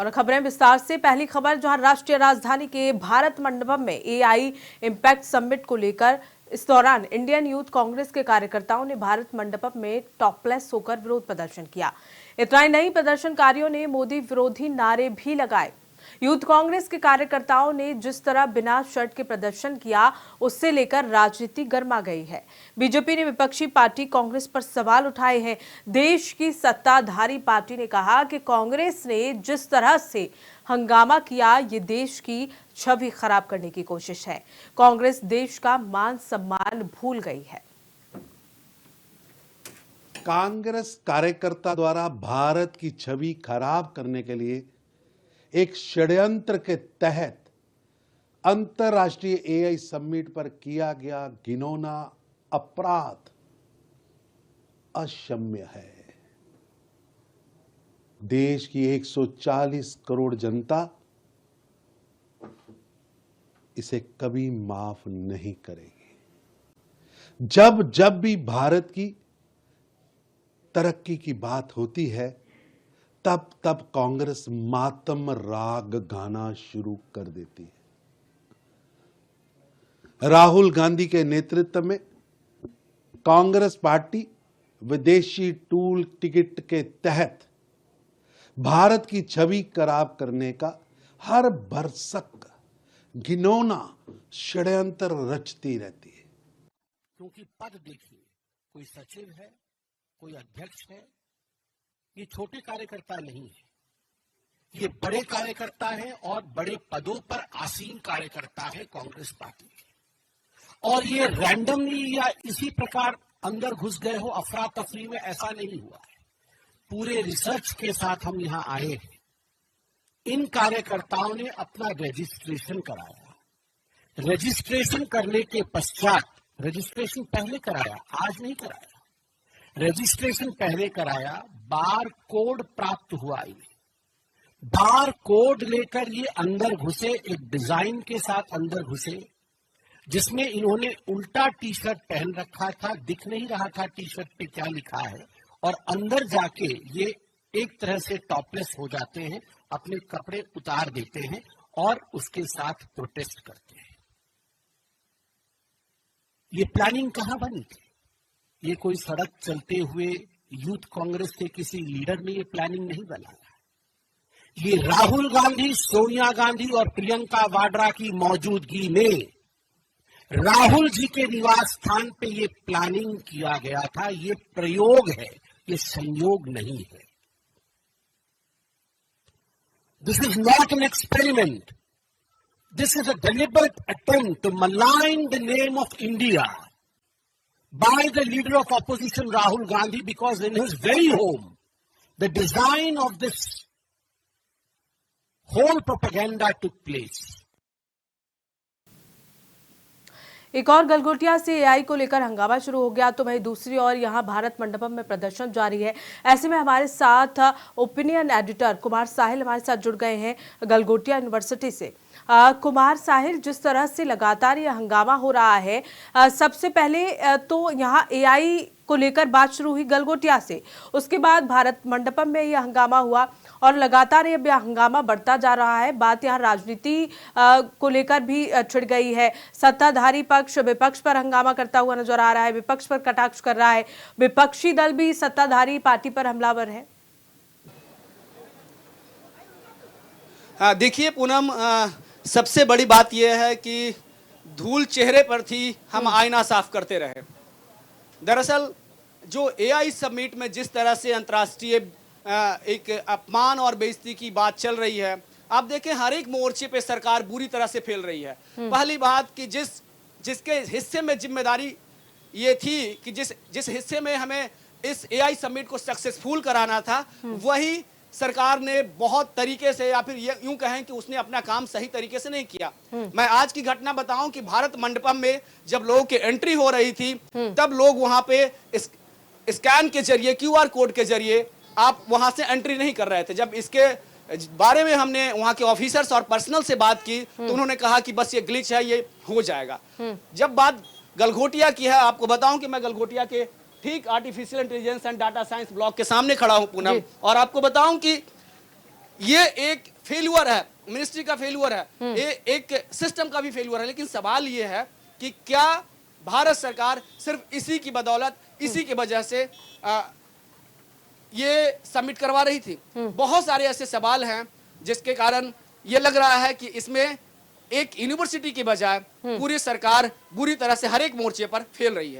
और खबरें विस्तार से। पहली खबर, जहां राष्ट्रीय राजधानी के भारत मंडपम में एआई इम्पैक्ट समिट को लेकर इस दौरान इंडियन यूथ कांग्रेस के कार्यकर्ताओं ने भारत मंडपम में टॉपलेस होकर विरोध प्रदर्शन किया। इतना ही नहीं, प्रदर्शनकारियों ने मोदी विरोधी नारे भी लगाए। यूथ कांग्रेस के कार्यकर्ताओं ने जिस तरह बिना शर्ट के प्रदर्शन किया, उससे लेकर राजनीति गर्मा गई है। बीजेपी ने विपक्षी पार्टी कांग्रेस पर सवाल उठाए हैं। देश की सत्ताधारी पार्टी ने कहा कि कांग्रेस ने जिस तरह से हंगामा किया, ये देश की छवि खराब करने की कोशिश है। कांग्रेस देश का मान सम्मान भूल गई है। कांग्रेस कार्यकर्ता द्वारा भारत की छवि खराब करने के लिए एक षड्यंत्र के तहत अंतर्राष्ट्रीय एआई समिट पर किया गया घिनौना अपराध अक्षम्य है। देश की 140 करोड़ जनता इसे कभी माफ नहीं करेगी। जब जब भी भारत की तरक्की की बात होती है, तब तब कांग्रेस मातम राग गाना शुरू कर देती है। राहुल गांधी के नेतृत्व में कांग्रेस पार्टी विदेशी टूल टिकट के तहत भारत की छवि खराब करने का हर भरसक घिनौना षड्यंत्र रचती रहती है। क्योंकि पद देखिए, कोई सचिव है, कोई अध्यक्ष है, ये छोटे कार्यकर्ता नहीं है, ये बड़े कार्यकर्ता है और बड़े पदों पर आसीन कार्यकर्ता है कांग्रेस पार्टी के। और ये रैंडमली या इसी प्रकार अंदर घुस गए हो अफरा तफरी में, ऐसा नहीं हुआ है। पूरे रिसर्च के साथ हम यहां आए हैं। इन कार्यकर्ताओं ने अपना रजिस्ट्रेशन कराया। रजिस्ट्रेशन करने के पश्चात, रजिस्ट्रेशन पहले कराया, आज नहीं कराया, रजिस्ट्रेशन पहले कराया, बार कोड प्राप्त हुआ इन्हें। बार कोड लेकर ये अंदर घुसे, एक डिजाइन के साथ अंदर घुसे, जिसमें इन्होंने उल्टा टी शर्ट पहन रखा था, दिख नहीं रहा था टी शर्ट पे क्या लिखा है, और अंदर जाके ये एक तरह से टॉपलेस हो जाते हैं, अपने कपड़े उतार देते हैं और उसके साथ प्रोटेस्ट करते हैं। ये प्लानिंग कहां बनी थी? ये कोई सड़क चलते हुए यूथ कांग्रेस के किसी लीडर ने ये प्लानिंग नहीं बनाया। ये राहुल गांधी, सोनिया गांधी और प्रियंका वाड्रा की मौजूदगी में राहुल जी के निवास स्थान पे ये प्लानिंग किया गया था। ये प्रयोग है, ये संयोग नहीं है। This is not an experiment, this is a deliberate attempt to malign the name of India by the leader of opposition Rahul Gandhi, because in his very home the design of this whole propaganda took place. एक और गलगोटिया से AI को लेकर हंगामा शुरू हो गया, तो वहीं दूसरी ओर यहां भारत मंडपम में प्रदर्शन जारी है। ऐसे में हमारे साथ ओपिनियन एडिटर कुमार साहिल हमारे साथ जुड़ गए हैं गलगोटिया यूनिवर्सिटी से। कुमार साहिल, जिस तरह से लगातार ये हंगामा हो रहा है, सबसे पहले तो यहाँ एआई को लेकर बात शुरू हुई गलगोटिया से, उसके बाद भारत मंडपम में यह हंगामा हुआ और लगातार ये हंगामा बढ़ता जा रहा है। बात यहाँ राजनीति को लेकर भी छिड़ गई है। सत्ताधारी पक्ष विपक्ष पर हंगामा करता हुआ नजर आ रहा है, विपक्ष पर कटाक्ष कर रहा है, विपक्षी दल भी सत्ताधारी पार्टी पर हमलावर है। देखिए पूनम, सबसे बड़ी बात यह है कि धूल चेहरे पर थी, हम आईना साफ करते रहे। दरअसल जो एआई समिट में जिस तरह से अंतर्राष्ट्रीय एक अपमान और बेइज्जती की बात चल रही है, आप देखें हर एक मोर्चे पे सरकार बुरी तरह से फैल रही है। पहली बात कि जिसके हिस्से में जिम्मेदारी ये थी कि जिस हिस्से में हमें इस एआई समिट को सक्सेसफुल कराना था, वही सरकार ने बहुत तरीके से, या फिर यूं कहें कि उसने अपना काम सही तरीके से नहीं किया। मैं आज की घटना बताऊं कि भारत मंडपम में जब लोगों की एंट्री हो रही थी, तब लोग वहां पे स्कैन के जरिए, क्यूआर कोड के जरिए आप वहां से एंट्री नहीं कर रहे थे। जब इसके बारे में हमने वहां के ऑफिसर्स और पर्सनल से बात की, तो उन्होंने कहा कि बस ये ग्लिच है, ये हो जाएगा। जब बात गलगोटिया की है, आपको बताऊं कि मैं गलगोटिया के ठीक artificial intelligence and data science block के सामने खड़ा हूं पूनम, और आपको बताऊं कि ये एक फेल्यूर है, मिनिस्ट्री का फेल्यूर है, ये एक सिस्टम का भी फेल्यूर है। लेकिन सवाल ये है कि क्या भारत सरकार सिर्फ इसी की बदौलत, इसी की वजह से ये सबमिट करवा रही थी? बहुत सारे ऐसे सवाल हैं जिसके कारण ये लग रहा है कि इसमें एक यूनिवर्सिटी की बजाय पूरी सरकार बुरी तरह से हर एक मोर्चे पर फेल रही है।